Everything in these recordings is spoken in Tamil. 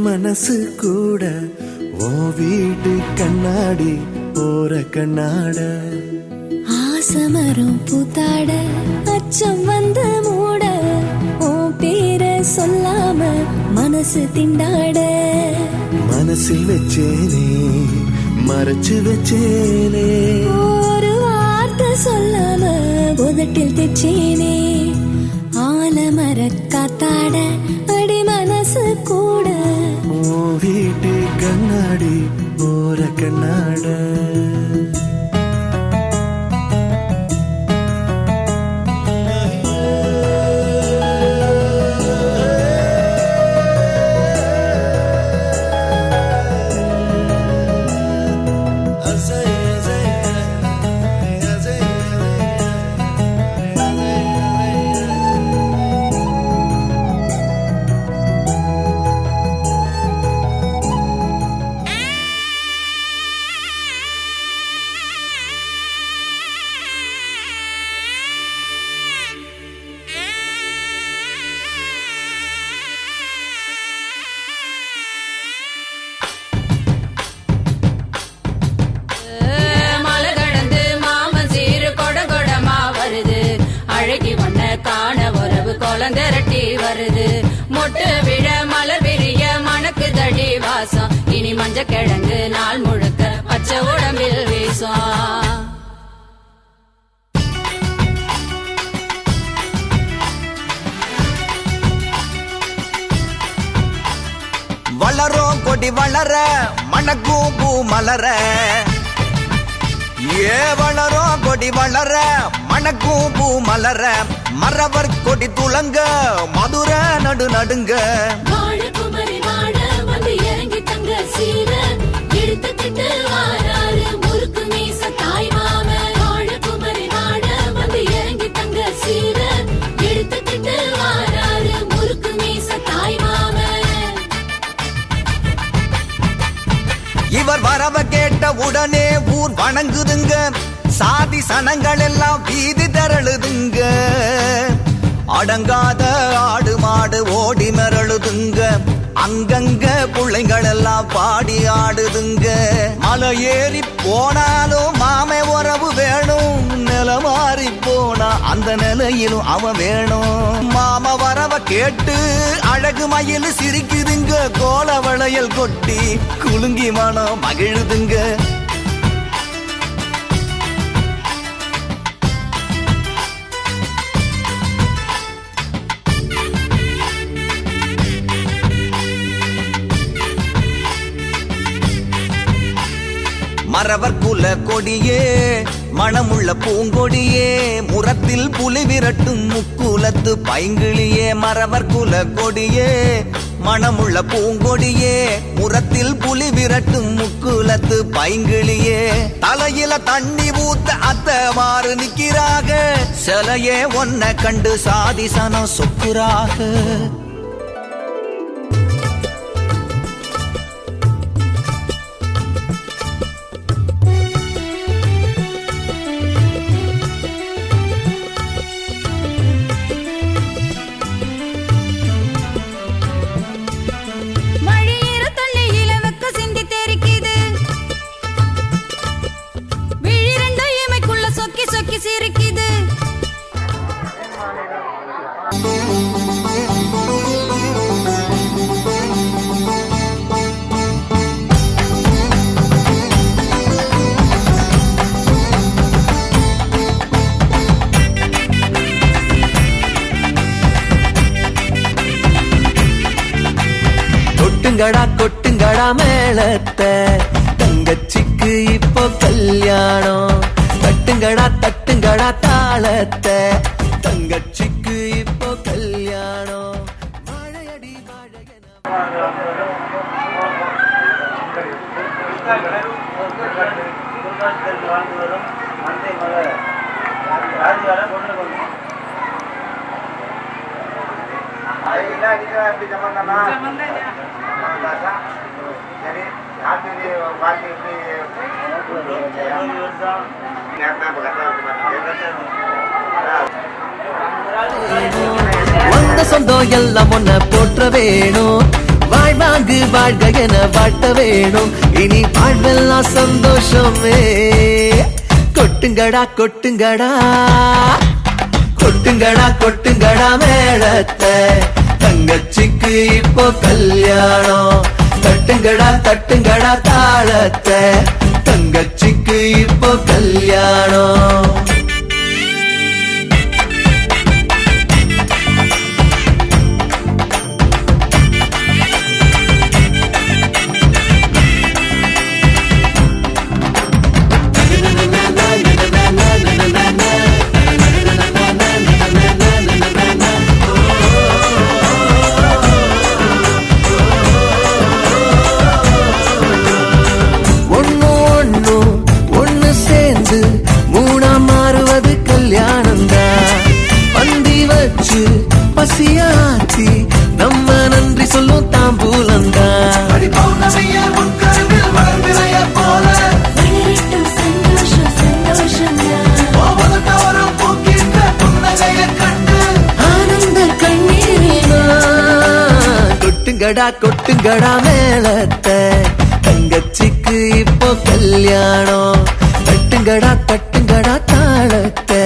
மனசு கூட ஓ வீட்டு கண்ணாடி போற கண்ணாட ஆசமரம் பூத்தாட அச்சம் வந்து மூட ஓ பேரை சொல்லாம மனசு திண்டாட மனசில் வச்சேனே மறைச்சு வச்சேனே ஒரு வார்த்தை சொல்லாம உதட்டில் தெச்சேனே ஆலமர காத்தாட அடி மனசு கூட ஓ வீட்டு கண்ணாடி போற கண்ணாட திரட்டி வருது மொட்டு விழ மலர் விரிய மணக்கு தடி வாசம் இனி மஞ்ச கிழங்கு நாள் முழுக்க பச்சை உடம்பில் வீசும் வளரும் கொடி வளர மணக்கும் பூ மலர ஏ வளரும் கொடி வளர மணக்கும் பூ மலர மரவர் கொடி துளங்க மதுர நடு நடுங்க இவர் வரவ கேட்ட உடனே ஊர் வணங்குதுங்க சாதி சனங்கள் எல்லாம் வீதி திரளுதுங்க அடங்காத ஆடு மாடு ஓடி மிரளுதுங்க அங்கங்க பிள்ளைங்கள் எல்லாம் பாடி ஆடுதுங்க மலை ஏறி போனாலும் மாமை உறவு வேணும் நில மாறி போனா அந்த நிலையிலும் அவன் வேணும் மாமா வரவ கேட்டு அழகு மயில் சிரிக்குதுங்க கோல வளையல் கொட்டி குலுங்கி மனம் மகிழுதுங்க மரவர் குல கொடியே மணமுள்ள பூங்கொடியே முரத்தில் புலி விரட்டும் முக்குலத்து பைங்கிளியே மரவர் குல கொடியே மணமுள்ள பூங்கொடியே முரத்தில் புலி விரட்டும் முக்குலத்து பைங்கிளியே தலையில தண்ணி ஊத்த அத்த மாறு நிக்கிறாக சிலையே ஒன்ன கண்டு சாதிசனம் சொக்குறாக கொட்டுங்கடா கொட்டுங்கடா மேளத்தை தங்கச்சிக்கு இப்போ கல்யாணம் தட்டுங்கடா தட்டுங்கடா தாளத்தை தங்கச்சிக்கு இப்போ கல்யாணம் வாழையடி வந்த சொந்தம் எல்லாம் ஒன்ன போற்ற வேணும் வாழ்வாங்கு வாழ்க என வாட்ட வேணும் இனி வாழ்வெல்லாம் சந்தோஷமே கொட்டுங்கடா கொட்டுங்கடா கொட்டுங்கடா கொட்டுங்கடா மேளத்தை தங்கச்சிக்கு இப்போ கல்யாணம் தட்டுங்கடா தட்டுங்கடா தாளத்தை தங்கச்சிக்கு இப்போ கல்யாணம் ஒன்னு சேர்ந்து மூணா மாறுவது கல்யாணம்தான் பந்தி வச்சு பசியாச்சி நம்ம நன்றி சொல்லும் தாம்பூலந்தான் வளரட்டும் சந்தோஷம் சந்தோஷம்தான் ஆனந்த கண்ணீரில் கொட்டுங்கடா கொட்டுங்கடா மேளத்தை தங்கச்சிக்கு இப்போ கல்யாணம் தட்டுங்கடா தட்டுங்கடா தாளத்தை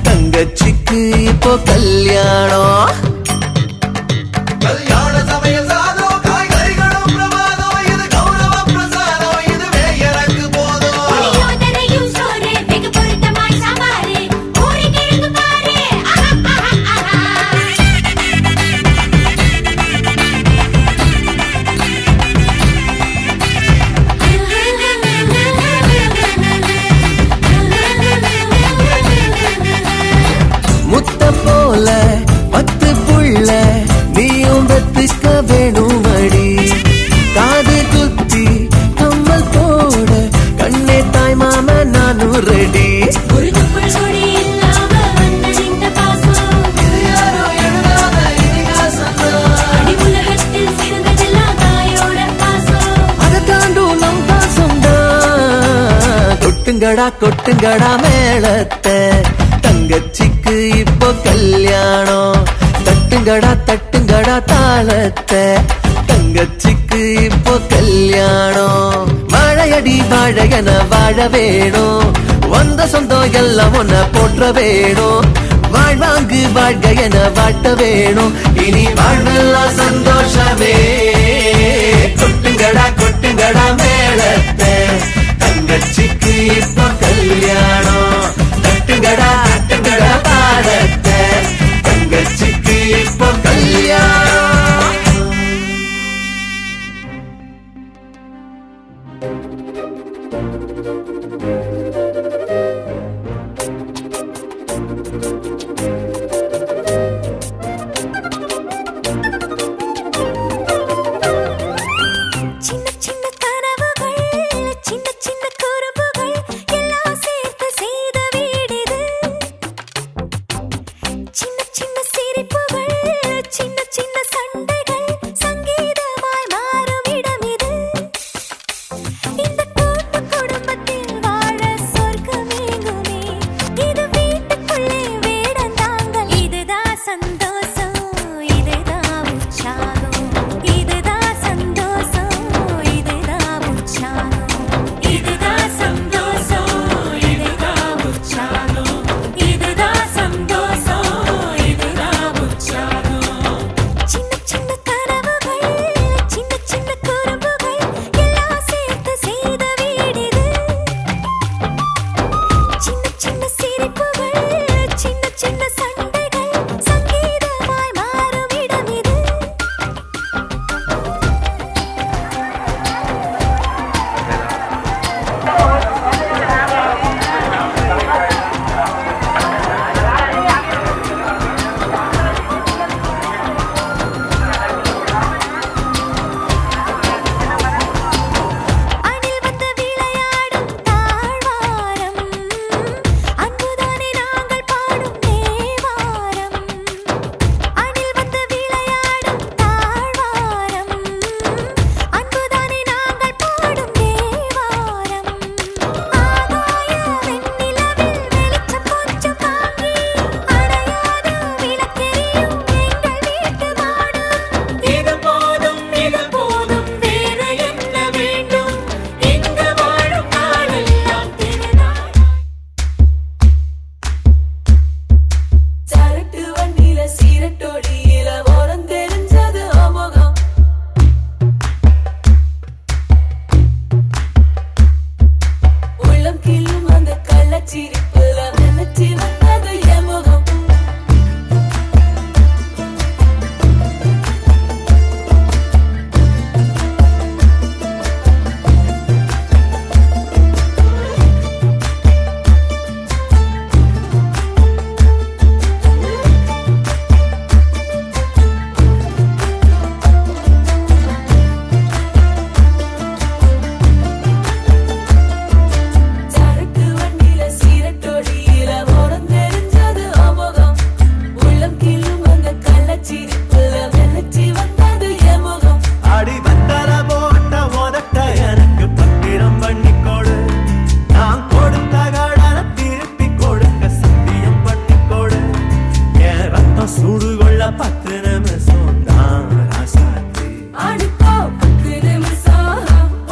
தங்கச்சிக்கு இப்போ கல்யாணம் கல்யாண சமயம் சாதம் காய்கறிகளும் பிரமாதம் இது கௌரவ பிரசாதம் இதுவே எனக்கு போதும் புளியோதரையும் சோறு வெகு பொருத்தமாய் சாம்பாரு ஊறி கிழங்கு பாரு முத்த போல 10 புள்ள நீயும் வெத்துக்க வேணும் அடி காது குத்தி கம்மல் போட கண்ணே தாய் மாம நானும் ரெடி ஒரு துப்புள் கொடி இல்லாம வந்த இந்த பாசம் அடி உலகத்தில் சிறந்ததெல்லாம் தாயோட பாசம் அதை தாண்டும் நம் பாசம்தான் கொட்டுங்கடா கொட்டுங்கடா மேளத்தை தங்கச்சிக்கு இப்போ கல்யாணம் தட்டுங்கடா தட்டுங்கடா தாளத்தை தங்கச்சிக்கு இப்போ கல்யாணம் வாழையடி வாழ என வாழ வேணும் வந்த சொந்தம் எல்லாம் ஒன்ன போற்ற வேணும் வாழ்வாங்கு வாழ்க என வாட்ட வேணும் இனி வாழ்வெல்லாம் சந்தோஷமே கொட்டுங்கடா கொட்டுங்கடா மேளத்தை தங்கச்சிக்கு இப்போ கல்யாணம் தட்டுங்கடா தட்டுங்கடா தாளத்தை தங்கச்சிக்கு இப்போ கல்யாணம் சின்ன சின்ன கனவுகள் சின்ன சின்ன குறும்புகள் எல்லாம் சேர்த்து செய்த வீடிது கள்ளச்சிரிப்புல நினைச்சு வந்தது என் முகம். சரக்கு வண்டியில சீரட்டொடியில ஓரம் தெரிஞ்சது அமுகம். உள்ளம் கிள்ளும் அந்த கள்ளச்சிரிப்புல நினைச்சு வந்தது என் முகம். அடி வந்தர போட்ட உதட்ட எனக்கு பத்திரம் பண்ணி கொடு. நான் கொடுத்த கடனை திருப்பி கொடுக்க சத்தியம் பண்ணி கொடு. என் ரத்தம் சூடு கொள்ள 10 நிமிஷம் தான் ராசாத்தி. அடுக்கோ 10 நிமிஷம்,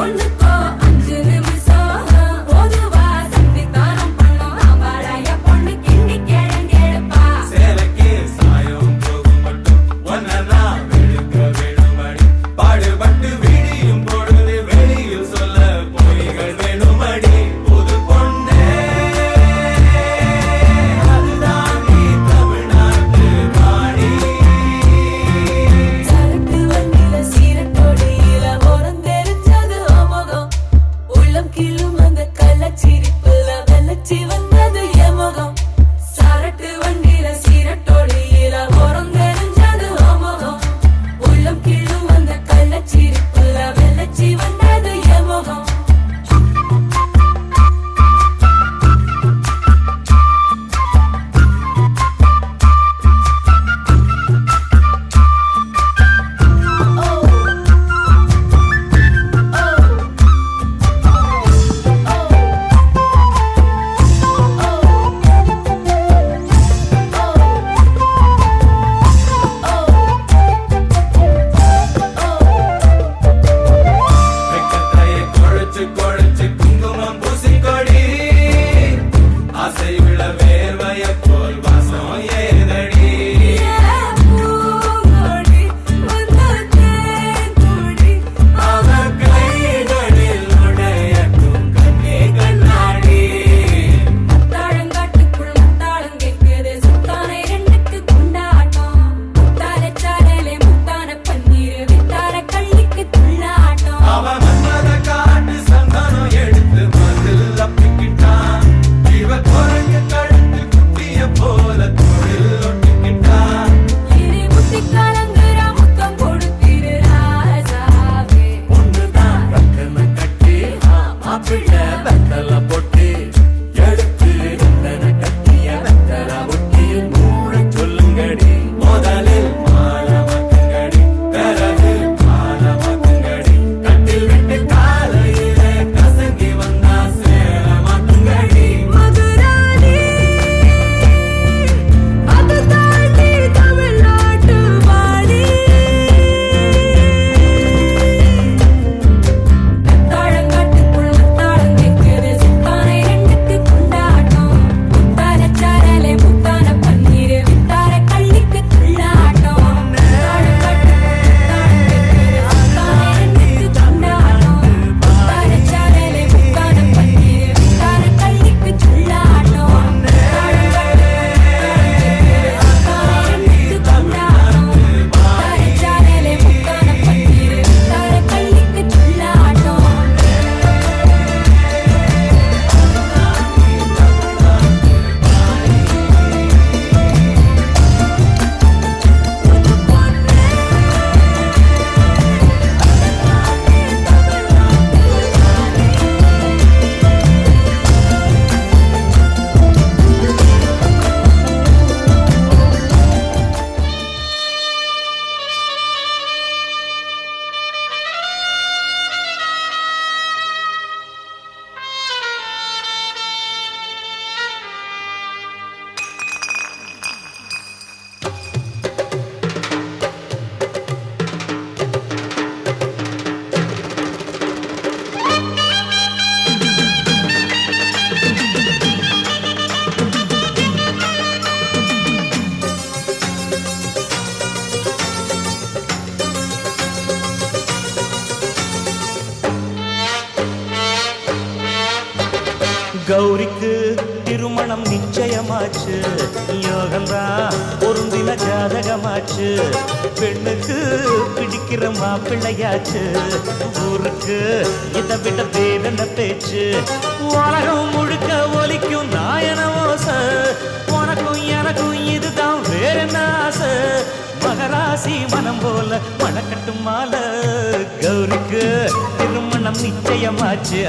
ஒண்ணுக்கோ 5 நிமிஷம். பொதுவா சந்தித்தானம் பண்ணோம் ஆம்பளைய பொண்ணு கிண்டி கிழங்கெடுப்பா. சேலைக்கு சாயம் போகும் மட்டும் ஒன்னா வெளுக்க வேணுமடி. பாடுபட்டு விடியும் பொழுது வெளியில் சொல்ல பொய்கள் வேணுமடி. புது பொண்ணே அதுதான் நீ தமிழ்நாட்டு வாணி. சரக்கு வண்டியில சீரட்டொடியில ஓரம் தெரிஞ்சது அமுகம். உள்ளம் கிள்ளும் அந்த கள்ளச்சிரிப்புல வெள்ளச்சி வந்தது என் முகம். சரக்கு வண்டியில சீரட்டொடியில ஓரம் தெரிஞ்சது அமுகம். உள்ளம் கிள்ளும் அந்த கள்ளச்சிரிப்புல வெள்ளச்சி வந்தது என் முகம். வெக்கத்தையை குழைச்சு குழைச்சு குங்குமம் பூசிக்கொடி. ஆசை உள்ள வேர்வைய போல் வாசம் ஏதடி. பூங்கொடி வந்ததேன் கொடி. அவர் கைகளில் உடையட்டும் கண்ணே கண்ணாடி. முத்தாளங்காட்டுக்குள் முத்தாளம் கேட்குது. சுத்தானை ரெண்டுக்கு கொண்டாட்டம். முத்தால சாரலே முத்தான பன்னீர் வித்தார கள்ளிக்கு துள்ளாட்டம். அவன் மன்மத காட்டு சந்தனம் எடுத்து மதில் அப்பிக்கிட்டான். இவ குரங்கு கழுத்து குட்டிய போல தொழில் ஒட்டிக்கிட்டான். இனி முத்தி கலங்குற முத்தம் கொடுத்திரு ராசாவே. பொண்ணுதான் ரக்கனை கட்டி மாப்பிள்ளை வெத்தல பொட்டி எடுத்து ரத்தனை கட்டிய வெத்தல பொட்டி மூட சொல்லுங்கடி. முதலில் மாலமக்குங்கடி, பிறகு மாலமக்குங்கடி. கட்டில் விட்டு காலையில கசங்கி வந்தா சேலமாக்குங்கடி. மதுராணி அது தாண்டி தமிழ்நாட்டு வாணி. முத்தாளங்காட்டுக்குள் முத்தாளம் கேட்குது. சுத்தானை ரெண்டுக்கு கொண்டாட்டம். முத்தால சாரலே முத்தான பன்னீர் வித்தார கள்ளிக்கு துள்ளாட்டம். முத்தாளங்காட்டுக்குள் முத்தாளம் கேட்குது. சுத்தானை ரெண்டுக்கு கொண்டாட்டம். முத்தால சாரலே முத்தான பன்னீர் வித்தார கள்ளிக்கு துள்ளாட்டம். கௌரிக்கு திருமணம் நிச்சயமாச்சு யோகம்தான் பொருந்தின ஜாதகமாச்சு பெண்ணுக்கு பிடிக்கிற மாப்பிள்ளையாச்சு ஊருக்கு இதை விட வேதன பேச்சு உலகம் முழுக்க ஒலிக்கும் நாயன ஓசை உனக்கும் எனக்கும் இதுதான் வேற என்ன ஆசை மகராசி மனம் போல மணக்கட்டும் மாலை கௌரிக்கு திருமணம் நிச்சயமாச்சு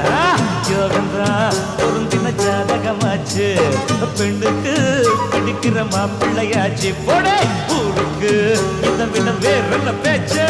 யோகம்தான் பொருந்தின ஜாதகமாச்சு பெண்ணுக்கு பிடிக்கிற மாப்பிள்ளையாச்சு போடே ஊருக்கு இதை விட வேற என்ன பேச்சு